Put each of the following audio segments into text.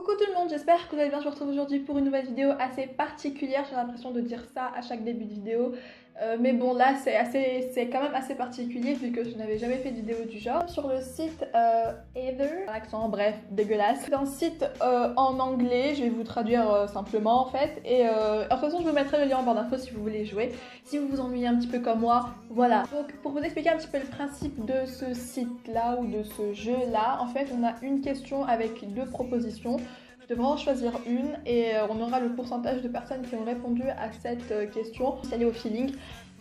Coucou tout le monde, j'espère que vous allez bien. Je vous retrouve aujourd'hui pour une nouvelle vidéo assez particulière. J'ai l'impression de dire ça à chaque début de vidéo. Mais bon, là c'est quand même assez particulier vu que je n'avais jamais fait de vidéo du genre. Sur le site Either, l'accent bref, dégueulasse. C'est un site en anglais, je vais vous traduire simplement en fait. Et de toute façon je vous mettrai le lien en barre d'infos si vous voulez jouer. Si vous vous ennuyez un petit peu comme moi, voilà. Donc pour vous expliquer un petit peu le principe de ce site là ou de ce jeu là, en fait on a une question avec deux propositions. Je devrais en choisir une et on aura le pourcentage de personnes qui ont répondu à cette question. C'est aller au feeling.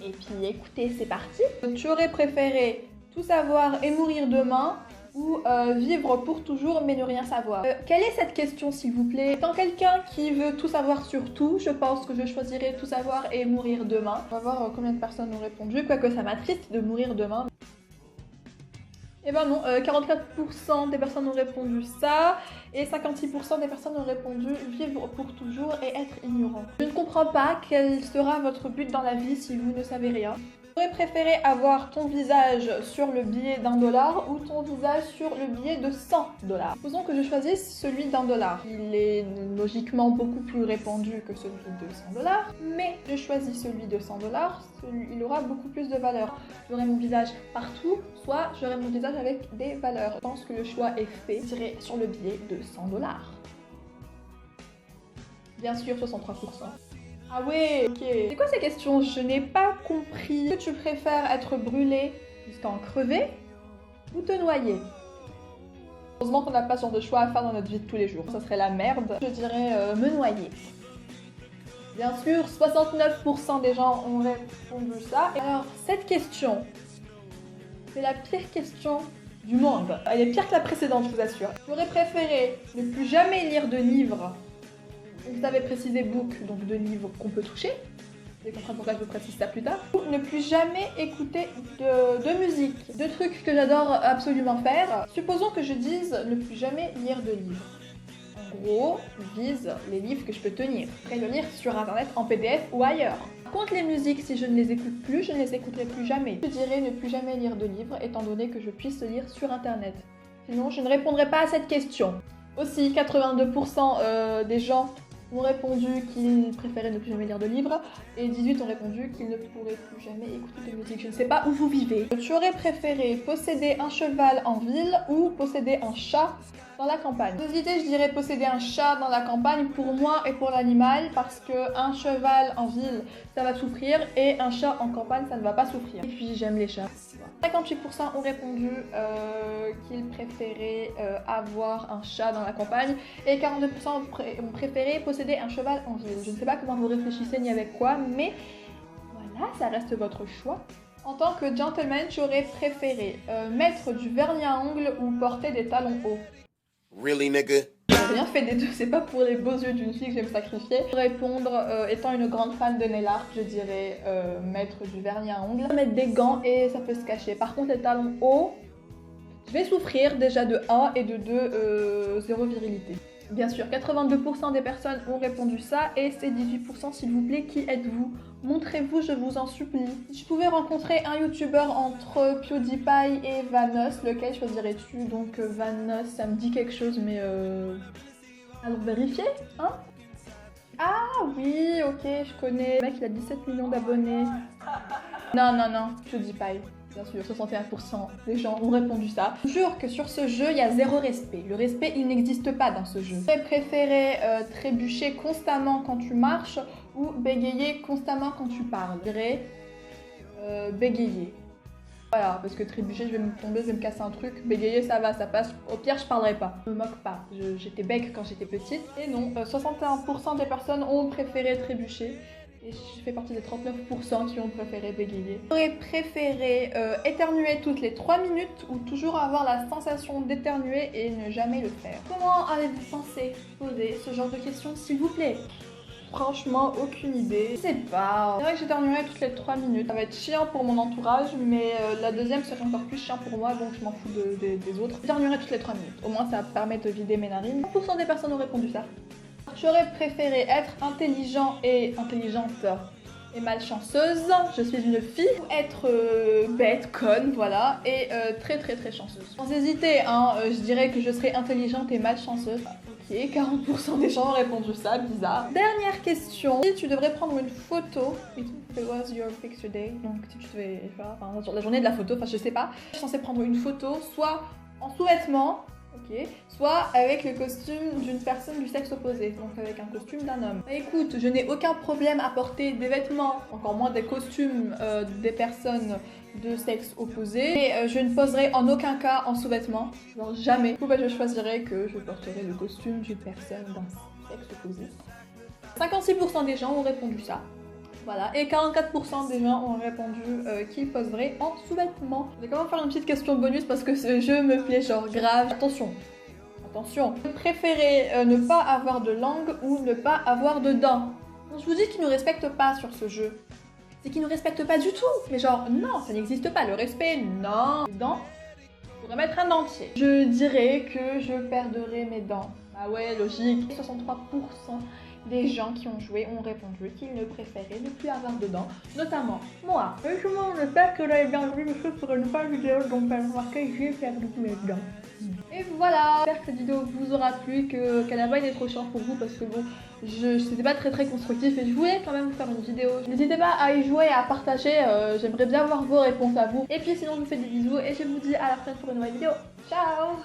Et puis écoutez, c'est parti. Tu aurais préféré tout savoir et mourir demain ou vivre pour toujours mais ne rien savoir? Quelle est cette question s'il vous plaît? Étant quelqu'un qui veut tout savoir sur tout, je pense que je choisirais tout savoir et mourir demain. On va voir combien de personnes ont répondu, quoique ça m'attriste de mourir demain. Et ben non, 44% des personnes ont répondu ça et 56% des personnes ont répondu vivre pour toujours et être ignorant. Je ne comprends pas quel sera votre but dans la vie si vous ne savez rien. J'aurais préféré avoir ton visage sur le billet d'1$ ou ton visage sur le billet de 100$. Supposons que je choisisse celui d'1$. Il est logiquement beaucoup plus répandu que celui de 100$, mais je choisis celui de 100$, il aura beaucoup plus de valeur. J'aurai mon visage partout, soit j'aurai mon visage avec des valeurs. Je pense que le choix est fait. Je dirais sur le billet de 100$. Bien sûr, 63%. Ah ouais, ok. C'est quoi ces questions? Je n'ai pas compris. Est-ce que tu préfères être brûlé jusqu'à en crever ou te noyer? Heureusement qu'on n'a pas ce genre de choix à faire dans notre vie de tous les jours. Ça serait la merde. Je dirais me noyer. Bien sûr, 69% des gens ont répondu ça. Et alors, cette question, c'est la pire question du monde. Elle est pire que la précédente, je vous assure. J'aurais préféré ne plus jamais lire de livres. Vous avez précisé book, donc de livres qu'on peut toucher. Vous allez comprendre pourquoi je vous précise ça plus tard. Ou ne plus jamais écouter de musique. Deux trucs que j'adore absolument faire. Supposons que je dise ne plus jamais lire de livres. En gros, je vise les livres que je peux tenir. Après le lire sur internet, en PDF ou ailleurs. Par contre, les musiques, si je ne les écoute plus, je ne les écouterai plus jamais. Je dirais ne plus jamais lire de livres, étant donné que je puisse lire sur internet. Sinon, je ne répondrai pas à cette question. Aussi, 82% des gens ont répondu qu'ils préféraient ne plus jamais lire de livres et 18 ont répondu qu'ils ne pourraient plus jamais écouter de musique. Je ne sais pas où vous vivez. Tu aurais préféré posséder un cheval en ville ou posséder un chat dans la campagne? Deux idées, je dirais posséder un chat dans la campagne pour moi et pour l'animal parce que un cheval en ville ça va souffrir et un chat en campagne ça ne va pas souffrir. Et puis j'aime les chats. 58% ont répondu qu'ils préféraient avoir un chat dans la campagne et 42% ont préféré posséder un cheval en ville. Je ne sais pas comment vous réfléchissez ni avec quoi, mais voilà, ça reste votre choix. En tant que gentleman, j'aurais préféré mettre du vernis à ongles ou porter des talons hauts. Really, nigga? J'ai rien fait des deux, c'est pas pour les beaux yeux d'une fille que je vais me sacrifier. Pour répondre, étant une grande fan de nail art, je dirais mettre du vernis à ongles, mettre des gants et ça peut se cacher. Par contre, les talons hauts, je vais souffrir déjà de 1 et de 2, zéro virilité. Bien sûr, 82% des personnes ont répondu ça et c'est 18% s'il vous plaît, qui êtes-vous? Montrez-vous, je vous en supplie. Si je pouvais rencontrer un youtubeur entre PewDiePie et Vanoss, lequel choisirais-tu? Donc Vanoss, ça me dit quelque chose mais alors vérifiez, hein? Ah oui, ok, je connais. Le mec il a 17 millions d'abonnés. Non, PewDiePie. Bien sûr, 61% des gens ont répondu ça. Je jure que sur ce jeu, il y a zéro respect. Le respect, il n'existe pas dans ce jeu. J'aurais préféré trébucher constamment quand tu marches ou bégayer constamment quand tu parles. Je dirais bégayer. Voilà, parce que trébucher, je vais me tomber, je vais me casser un truc. Bégayer, ça va, ça passe. Au pire, je parlerai pas. Je me moque pas. J'étais bec quand j'étais petite. Et non, 61% des personnes ont préféré trébucher. Et je fais partie des 39% qui ont préféré bégayer. J'aurais préféré éternuer toutes les 3 minutes ou toujours avoir la sensation d'éternuer et ne jamais le faire. Comment avez-vous pensé poser ce genre de questions s'il vous plaît? Franchement, aucune idée. Je sais pas. C'est vrai que j'éternuerai toutes les 3 minutes. Ça va être chiant pour mon entourage, mais la deuxième serait encore plus chiant pour moi, donc je m'en fous des autres. J'éternuerai toutes les 3 minutes. Au moins, ça permet de vider mes narines. 1% des personnes ont répondu ça. J'aurais préféré être intelligent et intelligente et malchanceuse, je suis une fille, ou être bête, conne, voilà, et très chanceuse. Sans hésiter, hein, je dirais que je serais intelligente et malchanceuse. Ok, 40% des gens ont répondu ça, bizarre. Dernière question. Si tu devrais prendre une photo, it was your picture day, donc si tu devais, enfin, la journée de la photo, enfin je sais pas, je suis censée prendre une photo, soit en sous-vêtements, ok, soit avec le costume d'une personne du sexe opposé, donc avec un costume d'un homme. Bah, écoute, je n'ai aucun problème à porter des vêtements, encore moins des costumes des personnes de sexe opposé, mais je ne poserai en aucun cas en sous-vêtements, genre jamais. Du coup, bah, je choisirais que je porterai le costume d'une personne d'un sexe opposé. 56% des gens ont répondu ça. Voilà, et 44% des gens ont répondu qu'ils poseraient en sous-vêtements. Je vais quand même faire une petite question bonus parce que ce jeu me plaît genre grave. Attention, attention. Vous préférez ne pas avoir de langue ou ne pas avoir de dents? Je vous dis qu'ils ne respectent pas sur ce jeu. C'est qu'ils ne respectent pas du tout. Mais genre, non, ça n'existe pas. Le respect, non. Les dents, il faudrait mettre un dentier. Je dirais que je perdrai mes dents. Ah ouais, logique. 63% des gens qui ont joué ont répondu qu'ils ne préféraient ne plus avoir de dents, notamment moi. Et tout le monde espère que j'avais bien vu parce que sur une fin vidéo donc elle remarqué j'ai perdu mes dents. Et voilà, j'espère que cette vidéo vous aura plu, qu'elle n'a pas été trop chiante pour vous parce que bon, c'était pas très constructif et je voulais quand même vous faire une vidéo. N'hésitez pas à y jouer et à partager, j'aimerais bien voir vos réponses à vous. Et puis sinon je vous fais des bisous et je vous dis à la prochaine pour une nouvelle vidéo. Ciao!